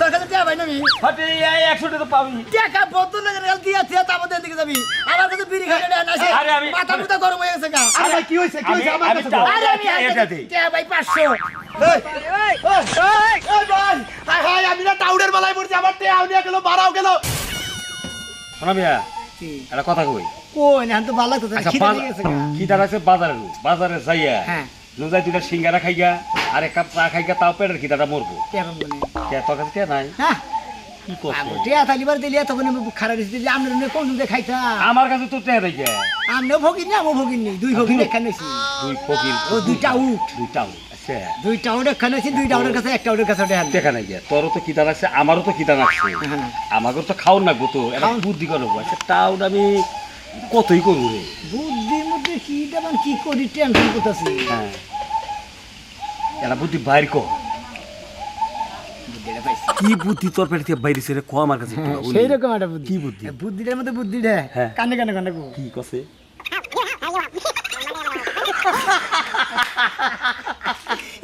তোর কাছে টিয়া ভাই না আমি হতে 100 টাকা তো পাবি। টাকা বোতল লাগাল দিয়া দিয়া তারপর দিকে যাবি আমার কাছে বিড়ি খাইলে না আসে আরে আমি মাথা মুথা গরম হয়ে গেছে গা আরে ভাই কি হইছে আমার কাছে দাও। আরে আমি এটা দে। টিয়া ভাই 500 এই ভাই হাই হাই আমি না টাউডের বেলায় পড়ছি আমার টিয়া নিয়ে গেল বাড়াও গেল। শোনা মিয়া কি একটা কথা কই। কই না তো ভালো লাগতো আচ্ছা খিদে লেগে গেছে গা খিদা লাগছে বাজারে যাইয়া হ্যাঁ লুজাই দুইটা সিঙ্গারা খাইগা আর এক কাপ চা খাইগা তাও পেটের খিদাটা মরবো। টিয়া বলে কে তোর কাছে কে নাই হ্যাঁ কি করছ? টিয়া তালিবার দিলে তখন খারাপ দিলে আমরা কোন দিকে খাইতা আমার কাছে তো টেয়া দেখে আমরাও ভগিন না আমও ভগিন নি দুই ভগিন এখানে আছি দুই ফকির ও দুইটা উঠ দুইটা আচ্ছা দুইটা উঠ এখানে আছি দুইটা উঠের কাছে একটা উঠের কাছে ওটা দেখা নাই গিয়া তোরও তো খিদা লাগছে আমারও তো খিদা লাগছে হ্যাঁ। আমাকে তো খাওয়ার না গো তো এটা খাওন। বুদ্ধি করবো আচ্ছা টাউন আমি কতই করবো রে। বুদ্ধির মধ্যে কি দেবেন কি করি টেনশন করতেছি হ্যাঁ এটা বুদ্ধি বাইর কর বুদ্ধিটা পাইছি কি বুদ্ধি তোর পেটে থেকে বাইরে ছেড়ে কো আমার কাছে একটু বল। সেই রকম একটা বুদ্ধি কি বুদ্ধি? বুদ্ধিটার মধ্যে বুদ্ধিটা হ্যাঁ। কানে কানে কানে গো কি কছে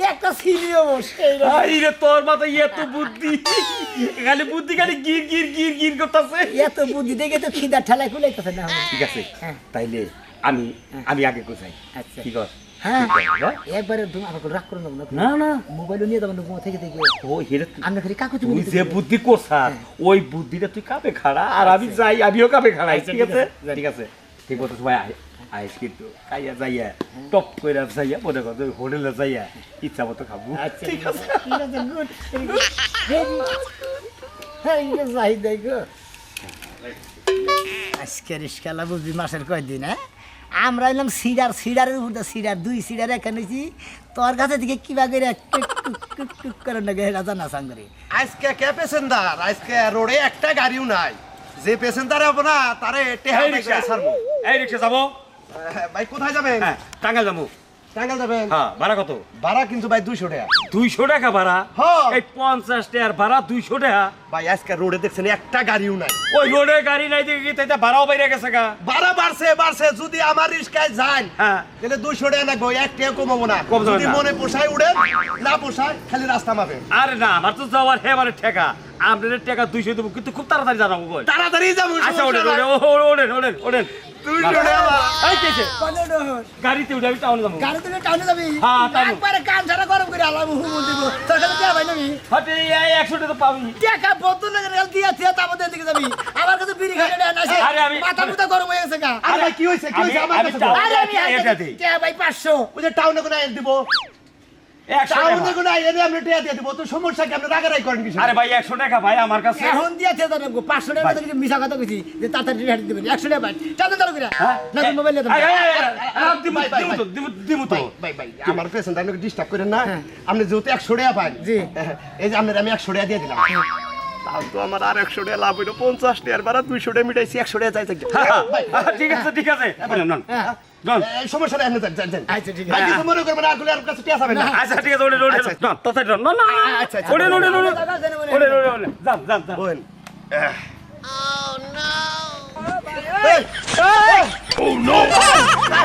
একটা সিলিও সেই রকম আই রে তোর মাথায় এত বুদ্ধি খালি বুদ্ধি খালি গির গির গির গির করতেছে। এত বুদ্ধি দেখে তো খিদা ঠেলায় খুলাইতেছে না ঠিক আছে হ্যাঁ। তাইলে আমি আমি আগে কোথায় আচ্ছা কি কর হ্যাঁ কি কর, হ্যাঁ? একবারে তুমি আমাকে রাগ করে নেবো না না মোবাইল নিয়ে যাবো ঘুমো থেকে থেকে ও হেরে আমরা খালি কাকুতি তুই যে বুদ্ধি করছার ওই বুদ্ধিটা তুই কাপে খাড়া আর আমি যাই আমিও কাপে খাড়াই আচ্ছা, ঠিক আছে ঠিক আছে ঠিক মতো সবাই আইস কিন্তু খাইয়া যাইয়া টপ করে যাইয়া মনে কর তুই হোটেলে যাইয়া ইচ্ছা মতো খাবো আচ্ছা ঠিক আছে ঠিক আছে গুড হ্যাঁ যাই দেখো আজকে রিস্কালা বুঝবি মাসের কয়দিন হ্যাঁ আমরা এলাম সিডারের উপর সিডার দুই সিডার এখানে তোর কাছে দিকে কিবা করে টুক করে নাকি রাজা না সাঙ্গরে আজকে কে পেসেঞ্জার আজকে রোডে একটা গাড়িও নাই যে পেসেঞ্জার হবে না তারে টেহা এই নাই রিক্সা ছাড়বো। এই রিক্সা যাবো ভাই কোথায় যাবেন হ্যাঁ টাঙ্গাল যাবো টাঙ্গাইল যাবেন হ্যাঁ ভাড়া কত ভাড়া কিন্তু ভাই 200 টাকা 200 টাকা ভাড়া হ্যাঁ। এই 50 টাকার ভাড়া 200 টাকা ভাই আজকে রোডে দেখছেন একটা গাড়িও নাই ওই রোডে গাড়ি নাই দেখি কি তাইতে ভাড়াও বাইরে গেছে গা ভাড়া বাড়ছে যদি আমার রিস্কায় যান হ্যাঁ তাহলে 200 টাকা লাগবে এক টাকা কমাবো না কম যাবে যদি না। মনে পোষায় উড়েন না পোষায় খালি রাস্তা মাপেন আরে না আমার তো যাওয়ার হেবারে ঠেকা আপনাদের টাকা 200 দেবো কিন্তু খুব তাড়াতাড়ি জানাবো বল তাড়াতাড়ি যাবো আচ্ছা ওঠেন ওঠেন 200 টাকা এই কেছে গাড়িতে উঠে আমি টাউনে যাবো গাড়ি থেকে টাউনে যাবি হ্যাঁ, টাউনে। একবারে কান ছাড়া গরম করে আলাম হুম দিব তোর কাছে টিয়া ভাই না আমি হতে 100 টাকা তো পাবি। টাকা বোতল লাগাল দিয়া দিয়া তারপর দিকে যাবি আমার কাছে বিড়ি খাইলে না আসে আরে আমি- মাথা মুথা গরম হয়ে গেছে গা আরে ভাই কি হইছে আমার আমি কাছে টাউন- দাও। আরে আমি এটা দে। টিয়া ভাই 500 ওই যে টাউনে কোন আইন দিব 100 টাউনে টাকা। কোন আইন আমি টিয়া দিয়ে দিব তো সমস্যা কি আপনি রাগারাই করেন কিছু আরে ভাই 100 টাকা ভাই আমার কাছে এখন দিয়েছে তো 500 টাকা ভাই। থেকে মিছা কথা কইছি যে তাড়াতাড়ি রেট দিবেন 100 টাকা ভাই চালু চালু করে হ্যাঁ? না মোবাইল নিয়ে আরে, আরে, আরে, আরে, দিমু, ভাই, ভাই, দিমু তো, দিমু তো। ভাই আমার পেশেন্ট আপনি ডিস্টার্ব করেন না হ্যাঁ। আপনি যেহেতু 100 টাকা পান জি। এই যে আপনার আমি 100 টাকা দিয়ে দিলাম তাও তো আমার আর 100 টাকা লাভ হইলো 50 টাকার ভাড়া 200 টাকা মিটাইছি 100 টাকা চাইছে ঠিক আছে ঠিক আছে নন হ্যাঁ নন সমস্যা নাই আপনি যান আচ্ছা ঠিক ভাই আছে কিছু মনে করবেন না আর আর কাছে টিয়া পাবেন না আচ্ছা ঠিক আছে ওঠেন নন তাড়াতাড়ি নন না আচ্ছা, আচ্ছা। ওঠেন যান যান যান বোন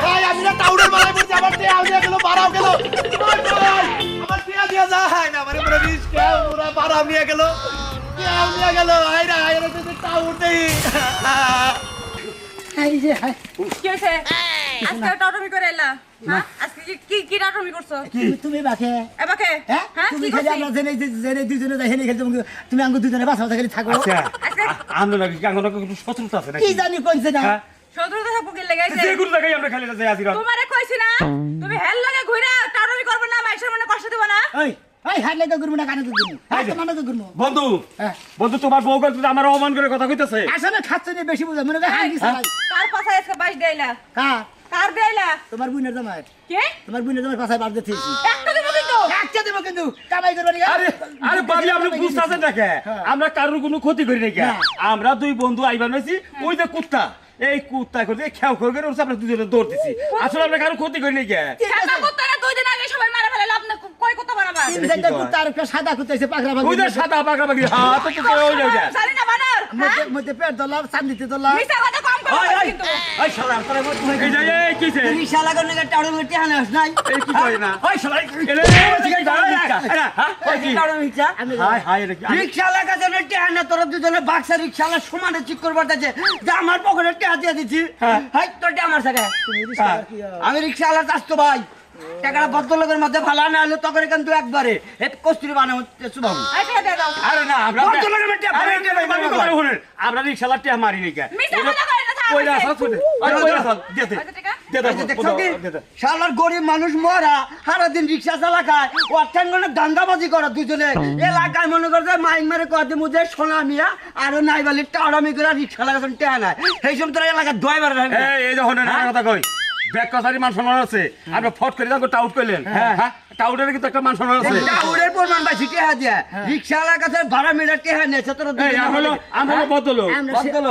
ভাই আমি না টাউডের বেলায় পড়ছি আমার টিয়া নিয়ে গেল বাড়াও গেল আমার টিয়া দিয়া যায় না মানে পুরো রিস্কা পুরো বাড়াও নিয়ে গেল টিয়া নিয়ে গেল হায়রা হায়রা তো টাউডেই এই যে হাই, কি হয়েছে আজকে টাউটমি করে এলা হ্যাঁ আজকে কি কি টাউটমি করছো তুমি বাকে এবাকে হ্যাঁ হ্যাঁ তুমি কি খালি করছিস আমরা জেনে দুজনে যাই হেনে খেলতে তুমি আঙ্গু দুজনে বাসা বাসা খালি থাকো আচ্ছা আজকে আমরা নাকি কাঙ্গনা একটু শত্রুতা আছে নাকি কি জানি কইছে না হ্যাঁ? সদরতে থাকবো কি লাগাইছে যে গুলো জায়গায় আমরা খালি যাই আসি তোমারে কইছি না তুমি হেল লাগে ঘুরে টাউটমি করবে না মাইশের মনে কষ্ট দেব না ওই ওই হাত লাগা করবো না কানে তো করবো হাত মানে তো করবো বন্ধু হ্যাঁ বন্ধু তোমার বউ কিন্তু আমার অপমান করে কথা কইতেছে আসলে খাচ্ছে না বেশি বুঝা মনে করে হাই গেছে কার পাছায় আজকে বাইশ দেইলা হ্যাঁ কার দেইলা তোমার বুনের জামাই কে তোমার বুনের জামাই পাশায় বাদ দিতেছি একটা দিব কিন্তু একটা দেবো কিন্তু কামাই করবো না আরে আরে বাবি আপনি বুঝতেছেন না কে হ্যাঁ। আমরা কারোর কোনো ক্ষতি করি না কে না। আমরা দুই বন্ধু আইবার হইছি ওই যে কুত্তা এই কুত্তা করে খেয়াও করে ওর আমরা দুজনে দৌড় দিছি আসলে আমরা কারো ক্ষতি করি না কে ঠিক আছে সাদা কুত্তারা দুই দিন আগে সবাই মারা ফেলে লাভ না কই কুত্তা মারাবা তিন চারটা কুত্তা আর একটা সাদা কুত্তা এসে পাকড়া ওই যে ভাঙি সাদা পাকড়া পাকড়ি হ্যাঁ তো তো ওই যাও জানি না বানর মধ্যে পেট দলাম চান্দিতে দলাম মিছা কথা কম কিন্তু ওই শালা তোরা বল তুই এই যে এই কিছে রিকশা লাগার নাকি টাউরে বলতে হানাস নাই এই কি কই না ওই শালা এলে ওই কি টাউরে রিকশা হাই হাই এটা কি রিকশা লাগা যেন টেহানা তোরা দুজনে বাক্সা রিকশালা সমানে ঠিক করবার আছে যে আমার পকেটে টেহা দিয়ে দিছি হাই তোরটা আমার সাথে আমি রিকশালা চাচ্তো ভাই টাকাটা ভদ্রলোকের মধ্যে ভালো না হলে তখন কিন্তু একবারে কস্তুরি বানাবো শুভাবু আচ্ছা দে দাও আরে না আমরা ভদ্রলোকের মধ্যে আরে কথা শুনেন আমরা রিকশালা টিয়া মারি নি কে মিছা কথা কই না থাক কইরা সব শুনে আরে কইরা সব দে দে আচ্ছা টাকা দে দে দে শালার গরিব মানুষ মরা সারাদিন রিক্সা চালা খায় ও ঠান্ডা দাঙ্গাবাজি করে দুজনে এলাকায় মনে করে মাইক মেরে কদে মুঝে সোনা মিয়া আরো নাই বলে টাড়ামি করে রিক্সা লাগাছেন টেহা নাই সেই সময় তোরা এলাকার দয়বার এই যে হনে না কথা কই ব্যাক কথারি মান সম্মান আছে আমরা ফট করে দাও টাউট কইলেন হ্যাঁ টাউটের কিন্তু একটা মান সম্মান আছে টাউরের পরিমাণ বেশি টেহা দিয়া রিক্সা লাগাছে ভাড়া মেরে টেহা নেছে তোরা এই আমরা বদলো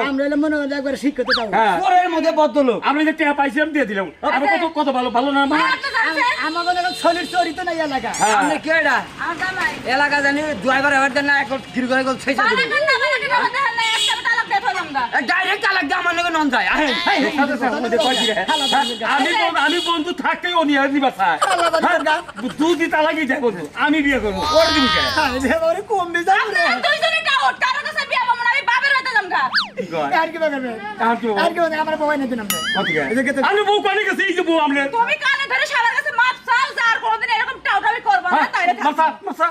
আমরা হলো মনে হয় একবার শিক্ষিত তাও হ্যাঁ তোরের মধ্যে বদলো আমরা যে টিয়া পাইছিলাম দিয়ে দিলাম আমরা কত কত ভালো ভালো না আমার তো জানছে আমার মনে হয় শরীর চরিত নাই এলাকা আপনি কেডা আমার জামাই এলাকা জানি ড্রাইভার এবার দেন না এখন ফির করে গেল সেই বালা কান্না বালা কান্না মধ্যে হল একটা তালাক দে থলাম গা ডাইরেক্ট তালাক দিয়ে আমার লগে নন যায় আমি বন্ধু থাকতেই ও নিয়ে দিবা স্যার দুই তালাকি দেয় বন্ধু আমি বিয়ে করবো ওর দিন কে কম দিয়ে যাবো রে দুইজনে টাউট কারো কাছে বিয়া বামু না আমি বাপের বাড়িতে যাম গা কি কয় আর কি বাগাবে আর কি আর কি বাগাবে আমার বউ নাই দিলাম আমি বউ কানে গেছে এই যে বউ আমলে তুমি কানে ধরে শালার কাছে মাপ চাও যা আর কোনোদিন এরকম টাউটামি করবা না তাইলে থাক মাসা মাসা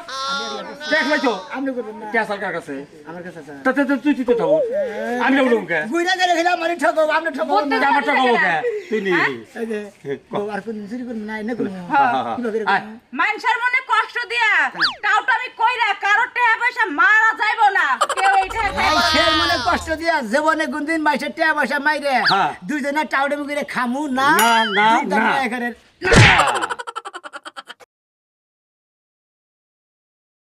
দেখ লাইতো আপনি করবেন না কে সরকার কাছে আমার কাছে আছে তাতে তুই তুই তো আমি উঠুম কে গুইরা করে খেলা আমারে ঠকো আপনি ঠকো বুদ্ধি আমার টাকা কে তুই নি এই যে বউ আর কোন চুরি করবেন না না করুন কি বাগারে মানুষের মনে কষ্ট দিয়া টাউটামি কইরা কারো টাকা পয়সা মারা যাইবো না কেউ এইটা সে মনে কষ্ট দিয়া জীবনে কোনদিন মাইসে টাকা পয়সা মাইরে হ্যাঁ। দুইজনে টাউডে মুগিরে খামু না না, না, দুইটা না। এখানে